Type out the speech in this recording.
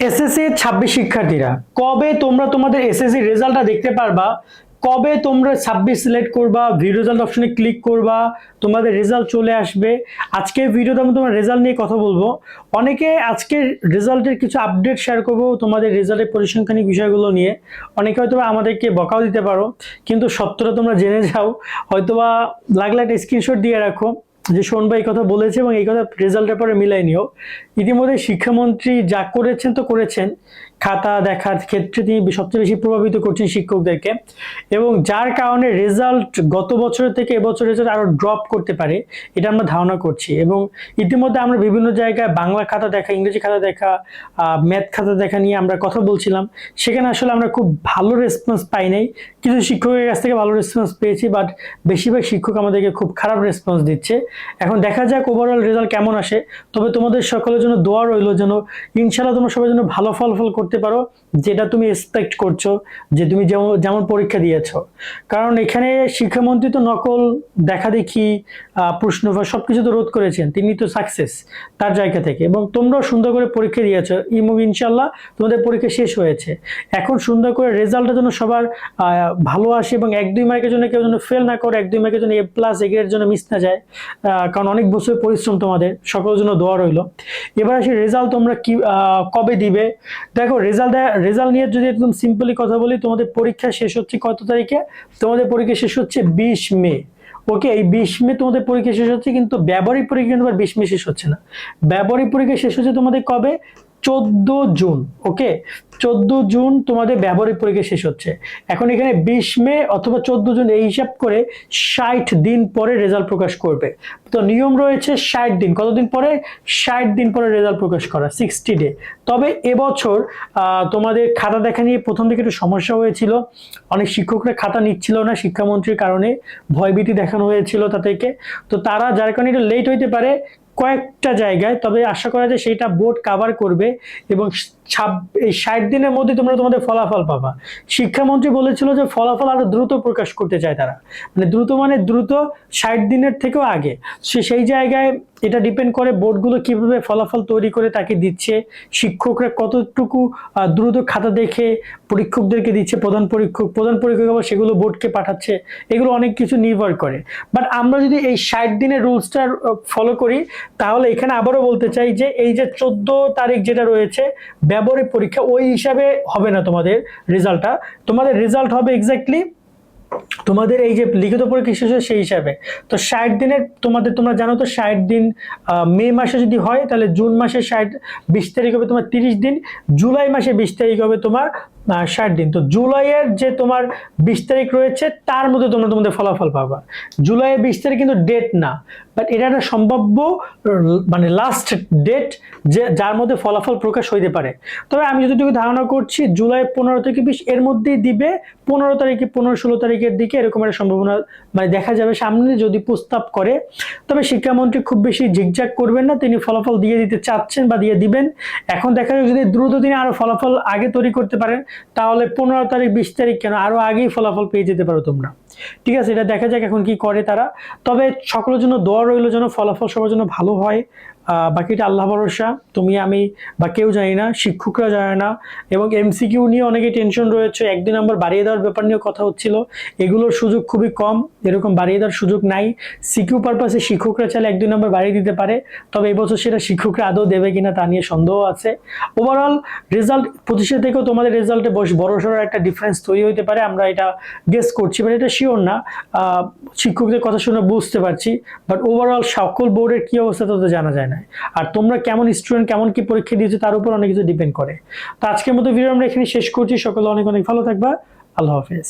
SSC 26 শিক্ষার্থীরা কবে তোমরা তোমাদের এসএসসি রেজাল্টটা দেখতে পারবা? কবে তোমরা 26 সিলেক্ট করবা, ভিউ রেজাল্ট অপশনে ক্লিক করবা, তোমাদের রেজাল্ট চলে আসবে? আজকের ভিডিওতে আমি তোমার রেজাল্ট নিয়ে কথা বলবো। অনেকে আজকের রেজাল্টের কিছু আপডেট শেয়ার করবো, তোমাদের রেজাল্টের পরিসংখ্যানিক বিষয়গুলো নিয়ে। অনেকে হয়তোবা আমাদেরকে বকাও দিতে পারো, কিন্তু সত্যটা তোমরা জেনে যাও। হয়তোবা লাগলে একটা স্ক্রিনশট দিয়ে রাখো যে শোন ভাই এই কথা বলেছে এবং এই কথা রেজাল্টের পরে মিলাই নিও। ইতিমধ্যে শিক্ষামন্ত্রী যা করেছেন তো করেছেন, খাতা দেখার ক্ষেত্রে তিনি সবচেয়ে বেশি প্রভাবিত করছেন শিক্ষকদেরকে, এবং যার কারণে রেজাল্ট গত বছরের থেকে এবছর রেজাল্ট আরো ড্রপ করতে পারে, এটা আমরা ধারণা করছি। এবং ইতিমধ্যে আমরা বিভিন্ন জায়গায় বাংলা খাতা দেখা, ইংরেজি খাতা দেখা, ম্যাথ খাতা দেখা নিয়ে আমরা কথা বলছিলাম। সেখানে আসলে আমরা খুব ভালো রেসপন্স পাই নাই। কিছু শিক্ষকের কাছ থেকে ভালো রেসপন্স পেয়েছি, বাট বেশিরভাগ শিক্ষক আমাদেরকে খুব খারাপ রেসপন্স দিচ্ছে। এখন দেখা যাক ওভারঅল রেজাল্ট কেমন আসে। তবে তোমাদের সকলের জন্য দোয়া রইল যেন ইনশাআল্লাহ তোমরা সবাই যেন ভালো ফলাফল করতে পারো, যেটা তুমি এক্সপেক্ট করছো, যে তুমি যেমন পরীক্ষা দিয়েছো। কারণ এখানে শিক্ষামন্ত্রী তো নকল, দেখা দেখি, প্রশ্ন সবকিছু তো রোধ করেছেন, তিনি তো সাকসেস তার জায়গা থেকে। এবং তোমরাও সুন্দর করে পরীক্ষা দিয়েছো, ইনশাআল্লাহ তোমাদের পরীক্ষা শেষ হয়েছে। এখন সুন্দর করে রেজাল্টের জন্য সবার ভালো আসে, এবং 1-2 মার্কের জন্য কেউ যেন ফেল না করে, 1-2 মার্কের জন্য A+ A গ্রেডের জন্য মিস না যায়। কারণ অনেক বছর পরিশ্রম তোমাদের, সকলের জন্য দোয়া রইল। এবার আসি রেজাল্ট তোমরা কি কবে দিবে। দেখো রেজাল্ট নিয়ে যদি একদম সিম্পলি কথা বলি, তোমাদের পরীক্ষা শেষ হচ্ছে কত তারিখে? তোমাদের পরীক্ষা শেষ হচ্ছে 20 মে। ওকে, এই 20 মে তোমাদের পরীক্ষা শেষ হচ্ছে, কিন্তু ব্যবহারিক পরীক্ষা কিন্তু 20 মে শেষ হচ্ছে না। ব্যবহারিক পরীক্ষা শেষ হচ্ছে তোমাদের কবে? 14 জুন। ওকে, 14 জুন তোমাদের ব্যবহারিক পরীক্ষা শেষ হচ্ছে। এখন এখানে 20 মে অথবা 14 জুন এই হিসাব করে 60 দিন পরে রেজাল্ট প্রকাশ করবে। তো নিয়ম রয়েছে 60 দিন। কতদিন পরে? 60 দিন পরে রেজাল্ট প্রকাশ করা, 60 ডে। তবে এবছর তোমাদের খাতা দেখা নিয়ে প্রথম দিকে একটু সমস্যা হয়েছিল। অনেক শিক্ষকরা খাতা নিচ্ছিল না শিক্ষামন্ত্রীর কারণে, ভয়ভীতি দেখানো হয়েছিল তাদেরকে। তো তারা যার কারণে একটু লেট হইতে পারে কয়েকটা জায়গায়, তবে আশা করা যায় সেইটা বোর্ড কাভার করবে, এবং এই 60 দিনের মধ্যে তোমরা তোমাদের ফলাফল পাবা। শিক্ষামন্ত্রী বলেছিল যে ফলাফল আরো দ্রুত প্রকাশ করতে চায় তারা, মানে দ্রুত 60 দিনের থেকেও আগে। সেই জায়গায় এটা ডিপেন্ড করে বোর্ডগুলো কিভাবে ফলাফল তৈরি করে তাকে দিচ্ছে, শিক্ষকরা কতটুকু দ্রুত খাতা দেখে পরীক্ষকদেরকে দিচ্ছে, প্রধান পরীক্ষক আবার সেগুলো বোর্ডকে পাঠাচ্ছে, এগুলো অনেক কিছু নির্ভর করে। বাট আমরা যদি এই 60 দিনের রুলসটা ফলো করি, তাহলে এখানে আবারও বলতে চাই যে এই যে 14 তারিখ যেটা রয়েছে ব্যবহারিক পরীক্ষা, ওই হিসাবে হবে না তোমাদের রেজাল্টটা। তোমাদের রেজাল্ট হবে এক্স্যাক্টলি তোমাদের এই যে লিখিত পরীক্ষা শেষ হয় সেই হিসাবে। তো 60 দিনের তোমরা জানো তো 60 দিন মে মাসে যদি হয়, তাহলে জুন মাসে 20 তারিখ হবে তোমার 30 দিন, জুলাই মাসে 20 তারিখ হবে তোমার 60 দিন। তো জুলাইয়ের যে তোমার 20 তারিখ রয়েছে তার মধ্যে তোমরা তোমাদের ফলাফল পাবা। জুলাইয়ের 20 তারিখ কিন্তু ডেট না, বাট এটা একটা সম্ভাব্য মানে লাস্ট ডেট যে যার মধ্যে ফলাফল প্রকাশ হইতে পারে। তবে আমি যতটুকু ধারণা করছি জুলাই 15 থেকে 20 এর মধ্যেই দিবে। 15 তারিখে 15-16 তারিখের দিকে এরকম একটা সম্ভাবনা মানে দেখা যাবে সামনে যদি প্রস্তাব করে। তবে শিক্ষামন্ত্রী খুব বেশি ঝিকঝাক করবেন না, তিনি ফলাফল দিয়ে দিতে চাচ্ছেন বা দিয়ে দিবেন। এখন দেখা যাবে যদি দ্রুত দিনে আরো ফলাফল আগে তৈরি করতে পারেন, তাহলে 15 তারিখ 20 তারিখ কেন, আরো আগেই ফলাফল পেয়ে যেতে পারো তোমরা। ঠিক আছে, এটা দেখা যাক এখন কি করে তারা। তবে সকলের জন্য দোয়া রইল যেন ফলাফল সবার জন্য ভালো হয়। বাকিটা আল্লাহ ভরসা, তুমি আমি বা কেউ জানি না, শিক্ষকরা জানে না। এবং MCQ নিয়ে অনেকে টেনশন রয়েছে, 1-2 নম্বর বাড়িয়ে দেওয়ার ব্যাপার নিয়েও কথা হচ্ছিল। এগুলোর সুযোগ খুবই কম, এরকম বাড়িয়ে দেওয়ার সুযোগ নাই। সিকিউ পারপাসে শিক্ষকরা চাইলে 1-2 নম্বর বাড়িয়ে দিতে পারে, তবে এবছর সেটা শিক্ষকরা আদৌ দেবে কিনা তা নিয়ে সন্দেহ আছে। ওভারঅল রেজাল্ট 25 থেকেও তোমাদের রেজাল্টে বড়সড় একটা ডিফারেন্স তৈরি হতে পারে, আমরা এটা গেস করছি, বাট এটা শিওর না। শিক্ষকদের কথা শুনে বুঝতে পারছি, বাট ওভারঅল সকল বোর্ডের কি অবস্থা তো জানা যায় না। আর তোমরা কেমন স্টুডেন্ট, কেমন কি পরীক্ষা দিয়েছো তার উপর অনেক কিছু ডিপেন্ড করে। তো আজকের মতো ভিডিও আমরা এখানে শেষ করছি। সকলে অনেক অনেক ভালো থাকবা। আল্লাহ হাফেজ।